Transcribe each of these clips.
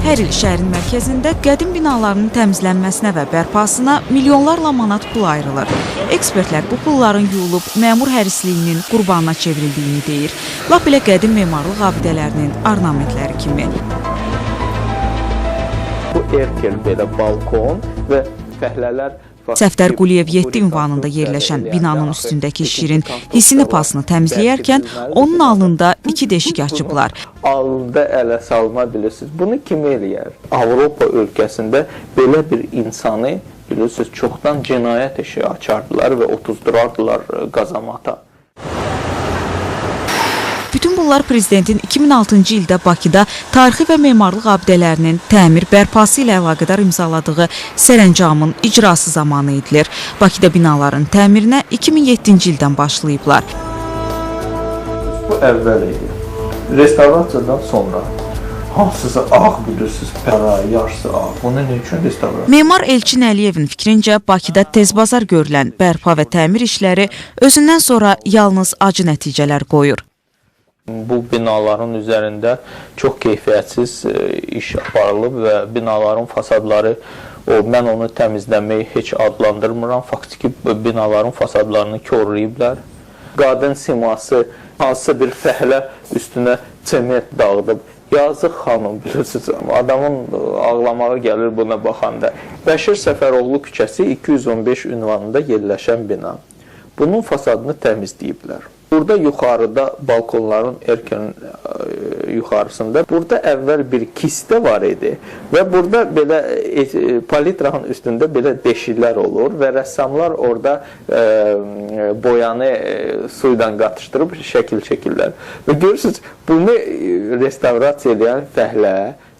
Hər il şəhərin mərkəzində qədim binaların təmizlənməsinə və bərpasına milyonlarla manat pul ayrılır. Ekspertlər bu pulların yuyulub məmur hərisliyinin qurbanına çevrildiyini deyir. Lap belə qədim memarlıq abidələrinin ornamentləri kimi. Bu erkel belə balkon və fəhlələr Səfdər Quliyev 7 ünvanında yerləşən binanın üstündəki şirin hisini pasını təmizləyərkən onun alnında 2 deşik açıblar. Alnında ələ salma bilirsiniz. Bunu kim eləyər? Avropa ölkəsində belə bir insanı bilirsiniz çoxdan cinayət eşiği açardılar və otuzdurardılar qazamata. Bütün bunlar prezidentin 2006-cı ildə Bakıda tarixi və memarlıq abidələrinin təmir bərpası ilə əlaqədar imzaladığı sərəncamın icrası zamanı edilir. Bakıda binaların təmirinə 2007-ci ildən başlayıblar. Bu əvvəl idi. Restavrasiyadan sonra hansısa ağ bilirsiniz, para, yarısı ağ. Bunun üçün restavrasiya? Memar Elçin Əliyevin fikrincə Bakıda tezbazar görülən bərpa və təmir işləri özündən sonra yalnız acı nəticələr qoyur. Bu binaların üzərində çox keyfiyyətsiz iş aparılıb və binaların fasadları, mən onu təmizləməyi heç adlandırmıram. Faktiki binaların fasadlarını korlayıblar. Qadın siması hansısa bir fəhlə üstünə çement dağıdıb. Yazıq xanım, bilirsiniz, adamın ağlamağı gəlir buna baxanda. Bəşir Səfəroğlu küçəsi 215 ünvanında yerləşən bina. Bunun fasadını təmizləyiblər. Burada yuxarıda balkonların erkən yuxarısında burada əvvəl bir kistə var idi və burada belə palitra'nın üstündə belə deşiklər olur və rəssamlar orada boyanı suyla qatışdırıb şəkil çəkirlər. Və görürsünüz, bunu restavrasiya edən fəhlə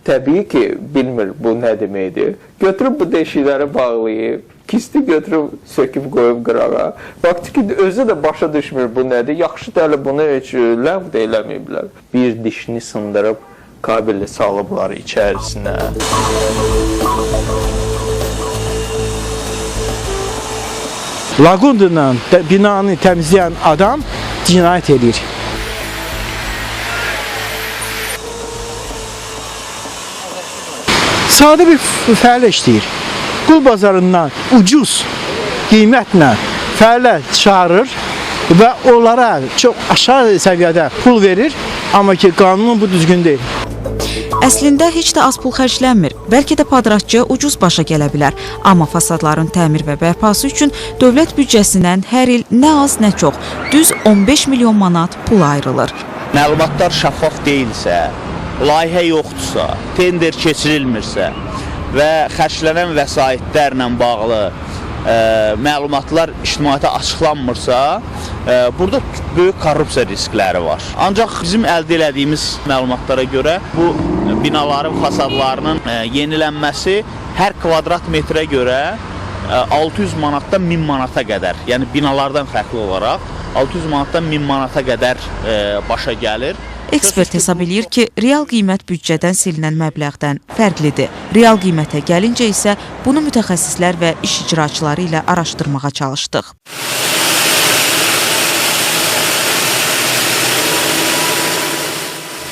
təbii ki, bilmir bu nə deməkdir. Götürüb bu deşikləri bağlayıb, kisti götürüb, söküb qoyub qırağa. Faktiki özü də başa düşmür bu nədir. Yaxşı dəli bunu heç ləğv də eləməyiblər. Bir dişini sındırıb kabeli salıblar içərisinə. Laqundla binanı təmizləyən adam cinayət edir. Sadə bir fəhlə işləyir. Qul bazarından ucuz qiymətlə fəhlə çağırır və onlara çox aşağı səviyyədə pul verir, amma ki, qanun bu düzgün deyil. Əslində heç də az pul xərclənmir. Bəlkə də padratçıya ucuz başa gələ bilər. Amma fasadların təmir və bərpası üçün dövlət büdcəsindən hər il nə az nə çox, düz 15 milyon manat pul ayrılır. Məlumatlar şəffaf deyilsə, layihə yoxdursa, tender keçirilmirsə və xərclənən vəsaitlərlə bağlı məlumatlar ictimaiyyətə açıqlanmırsa, burada böyük korrupsiya riskləri var. Ancaq bizim əldə etdiyimiz məlumatlara görə bu binaların fasadlarının yenilənməsi hər kvadrat metrə görə 600 manatdan 1000 manata qədər, yəni binalardan fərqli olaraq 600 manatdan 1000 manata qədər başa gəlir. Ekspert hesab edir ki, real qiymət büdcədən silinən məbləğdən fərqlidir. Real qiymətə gəlincə isə bunu mütəxəssislər və iş icraçıları ilə araşdırmağa çalışdıq.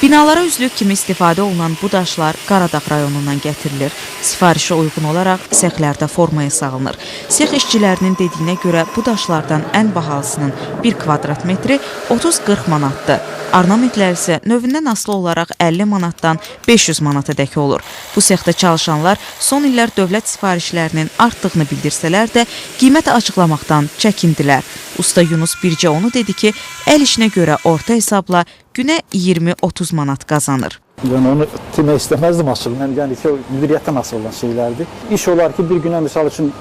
Binalara üzlük kimi istifadə olunan bu daşlar Qaradağ rayonundan gətirilir. Sifarişə uyğun olaraq sexlərdə formaya salınır. Sex işçilərinin dediyinə görə bu daşlardan ən bahalısının 1 kvadrat metri 30-40 manatdır. Ornamentlər isə növündən asılı olaraq 50 manatdan 500 manata dək olur. Bu sexdə çalışanlar son illər dövlət sifarişlərinin artdığını bildirsələr də qiyməti açıqlamaqdan çəkindilər. Usta Yunus bircə onu dedi ki, əl işinə görə orta hesabla günə 20-30 manat qazanır. Yəni onu demək istəməzdim aslında. Yəni ki, müdiriyyətdən asılı olan şeylərdir. İş olar ki, bir günə misal üçün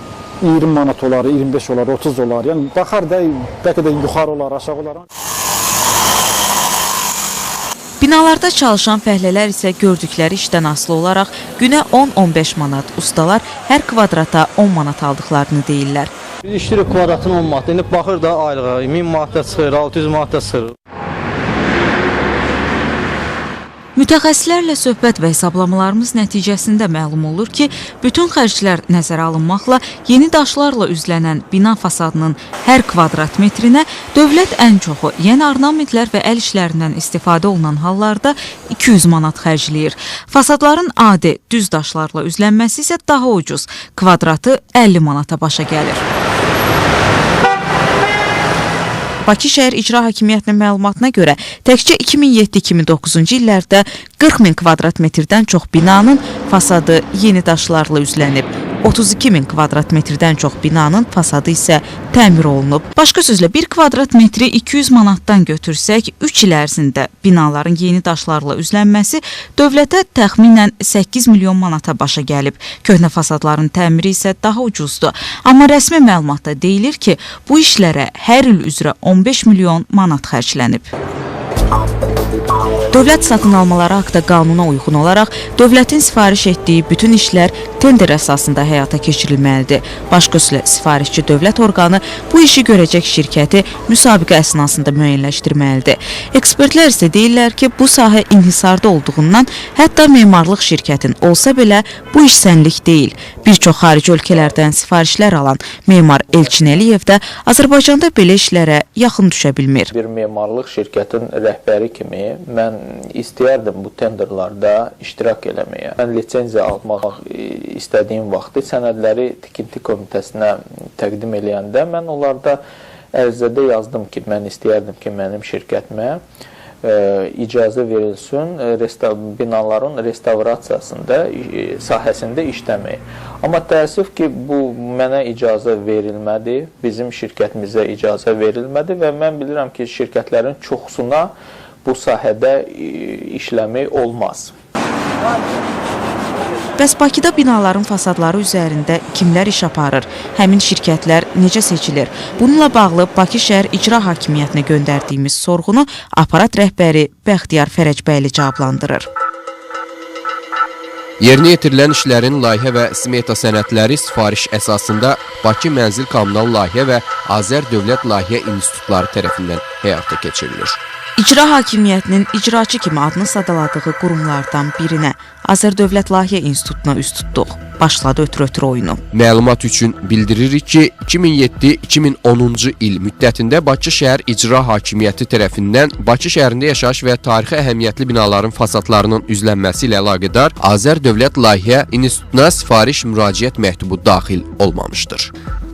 20 manat olar, 25 olar, 30 olar. Yəni baxar da bəlkə də yuxarı olar, aşağı olar. Binalarda çalışan fəhlələr isə gördükləri işdən asılı olaraq günə 10-15 manat, ustalar hər kvadrata 10 manat aldıqlarını deyirlər. Biz işləyirik kvadratın 10 manat, indi baxır da aylığa 1000 manat da çıxır, 600 manat da çıxır. Mütəxəssislərlə söhbət və hesablamalarımız nəticəsində məlum olur ki, bütün xərclər nəzərə alınmaqla yeni daşlarla üzlənən bina fasadının hər kvadrat metrinə dövlət ən çoxu yeni ornamentlər və əl işlərindən istifadə olunan hallarda 200 manat xərcləyir. Fasadların adi düz daşlarla üzlənməsi isə daha ucuz, kvadratı 50 manata başa gəlir. Bakı şəhər İcra Hakimiyyətinin məlumatına görə təkcə 2007-2009-cu illərdə 40 min kvadrat metrdən çox binanın fasadı yeni daşlarla üzlənib. 32 min kvadrat metrdən çox binanın fasadı isə təmir olunub. Başqa sözlə 1 kvadrat metri 200 manatdan götürsək, 3 il ərzində binaların yeni daşlarla üzlənməsi dövlətə təxminən 8 milyon manata başa gəlib. Köhnə fasadların təmiri isə daha ucuzdur. Amma rəsmi məlumatda deyilir ki, bu işlərə hər il üzrə 15 milyon manat xərclənib. Dövlət satın almaları haqqında qanuna uyğun olaraq dövlətin sifariş etdiyi bütün işlər tender əsasında həyata keçirilməlidir. Başqa sözlə, sifarişçi dövlət orqanı bu işi görəcək şirkəti müsabiqə əsnasında müəyyənləşdirməlidir. Ekspertlər isə deyirlər ki, bu sahə inhisarda olduğundan hətta memarlıq şirkətin olsa belə bu iş sənlik deyil. Bir çox xarici ölkələrdən sifarişlər alan memar Elçin Əliyev də Azərbaycanda belə işlərə yaxın düşə bilmir. Bir memarlıq şirkətin rəhbəri kimi mən istəyərdim bu tenderlarda iştirak eləməyə. Mən lisenziya almaq istədiyim vaxtı sənədləri tikinti komitəsinə təqdim eləyəndə mən onlarda ərizədə yazdım ki, mən istəyərdim ki, mənim şirkətimə icazə verilsin binaların restavrasiyasında sahəsində işləməyə. Amma təəssüf ki, bu mənə icazə verilmədi, bizim şirkətimizə icazə verilmədi və mən bilirəm ki, şirkətlərin çoxsuna bu sahədə işləmək olmaz. Bəs Bakıda binaların fasadları üzərində kimlər iş aparır? Həmin şirkətlər necə seçilir? Bununla bağlı Bakı şəhər İcra Hakimiyyətinə göndərdiyimiz sorğunu aparat rəhbəri Bəxtiyar Fərəcbəyli cavablandırır. Yerinə yetirilən işlərin layihə və smeta sənədləri sifariş əsasında Bakı Mənzil Kommunal Layihə və Azər Dövlət Layihə İnstitutları tərəfindən həyata keçirilir. İcra Hakimiyyətinin icraçı kimi adını sadaladığı qurumlardan birinə Azər Dövlət Layihə İnstitutuna üst tutduq. Başladı ötürü oyunu. Məlumat üçün bildiririk ki, 2007-2010-cu il müddətində Bakı şəhər İcra Hakimiyyəti tərəfindən Bakı şəhərində yaşayış və tarixi əhəmiyyətli binaların fasadlarının üzlənməsi ilə əlaqədar Azər Dövlət Layihə İnstitutuna sifariş müraciət məktubu daxil olmamışdır.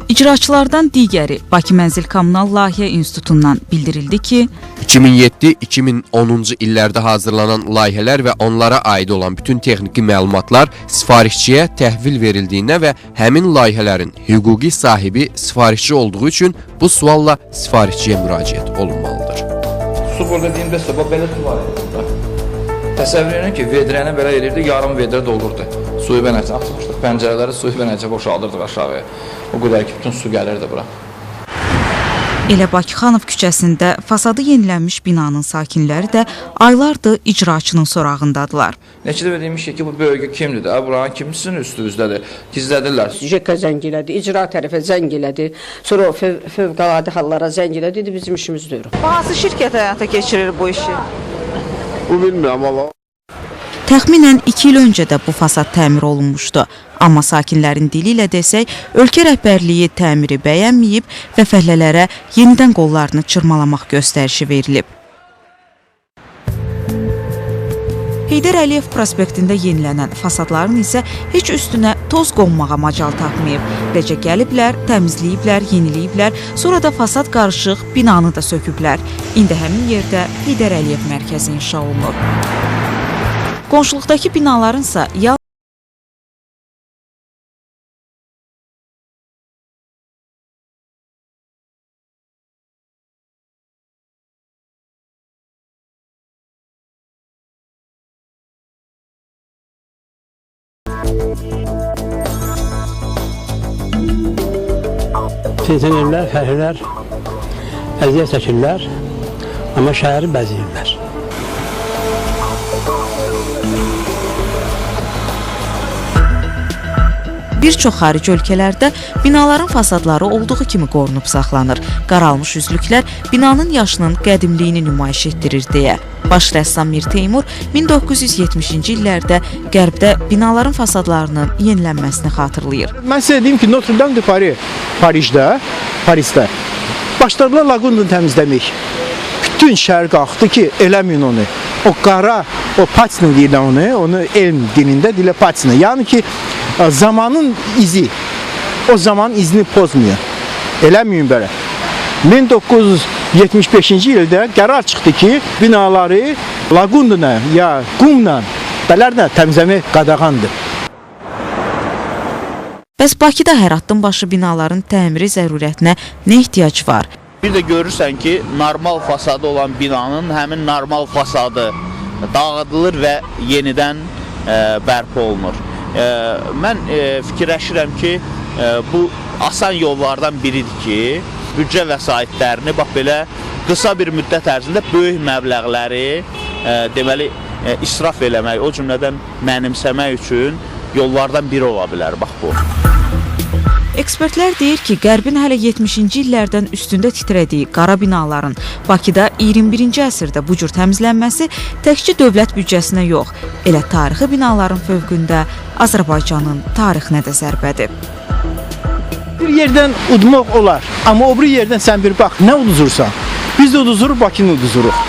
İcraçılardan digəri Bakı Mənzil Kommunal Layihə İnstitutundan bildirildi ki, 2007-2010-cu illərdə hazırlanan layihələr və onlara aid olan bütün texniki məlumatlar sifarişçiyə təhvil verildiyinə və həmin layihələrin hüquqi sahibi sifarişçi olduğu üçün bu sualla sifarişçiyə müraciət olunmalıdır. Su burada deyimdə sabah belə su var burada. Təsəvvür edin ki, vedrəni belə edirdi, yarım vedrə doldurdu. Suyu bənəcə atmışdıq, pəncərələri suyu bənəcə boşaldırdıq aşağıya. O qədər ki, bütün su gəlirdi bura. Elə Bakıxanov küçəsində fasadı yenilənmiş binanın sakinləri də aylardır icraçının sorağındadılar. Neçə dəfə demişik ki, bu bölgə kimdir də, buranın kimsin üstümüzdədir, gizlədirlər. JK zəng elədi, icra tərəfə zəng elədi, sonra fövqəladə hallara zəng elədi, dedi bizim işimiz deyil. Hansı şirkət həyata keçirir bu işi? Bu bilmirəm, amma Təxminən 2 il öncə də bu fasad təmir olunmuşdu. Amma sakinlərin dili ilə desək, ölkə rəhbərliyi təmiri bəyənməyib və fəhlələrə yenidən qollarını çırmalamaq göstərişi verilib. Heydər Əliyev prospektində yenilənən fasadların isə heç üstünə toz qonmağa macal tapmayıb. Necə gəliblər, təmizləyiblər, yeniləyiblər, sonra da fasad qarışıq binanı da söküblər. İndi həmin yerdə Heydər Əliyev mərkəzi inşa olunur. Qonşuluqdakı binalarınsa Pensionerlər, fəhlilər əziyyət çəkirlər, amma şəhəri bəzəyirlər. Bir çox xarici ölkələrdə binaların fasadları olduğu kimi qorunub saxlanır. Qaralmış üzlüklər binanın yaşının qədimliyini nümayiş etdirir deyə. Baş rəssam Mir Teymur 1970-ci illərdə Qərbdə binaların fasadlarının yenilənməsini xatırlayır. Mən sizə deyim ki, Notre Dame de Paris, Parisdə başladılar laqundunu təmizləmək. Bütün şəhər qalxdı ki, eləməyin onu. O qara, o patina deyirlər onu elm dilində deyilə patina. Yəni ki, zamanın izi, o zaman izini pozmuyor. Eləməyin belə. 1975-ci ildə qərar çıxdı ki, binaları laqunduna ya qumla, belərlə təmizləmək qadağandır. Bəs Bakıda hər addım başı binaların təmiri zərurətinə nə ehtiyac var? Bir də görürsən ki, normal fasadı olan binanın həmin normal fasadı dağıdılır və yenidən bərpa olunur. Mən fikirləşirəm ki, bu asan yollardan biridir ki, büdcə vəsaitlərini bax belə qısa bir müddət ərzində böyük məbləğləri deməli israf eləmək, o cümlədən mənimsəmək üçün yollardan biri ola bilər bax bu. Ekspertlər deyir ki, Qərbin hələ 70-ci illərdən üstündə titrədiyi qara binaların Bakıda 21-ci əsrdə bu cür təmizlənməsi təkcə dövlət büdcəsinə yox, elə tarixi binaların fövqündə Azərbaycanın tarixinə də zərbədir. Bir yerdən udmaq olar, amma o bir yerdən sən bir bax, nə uduzursan? Biz də uduzuruq, Bakını uduzuruq.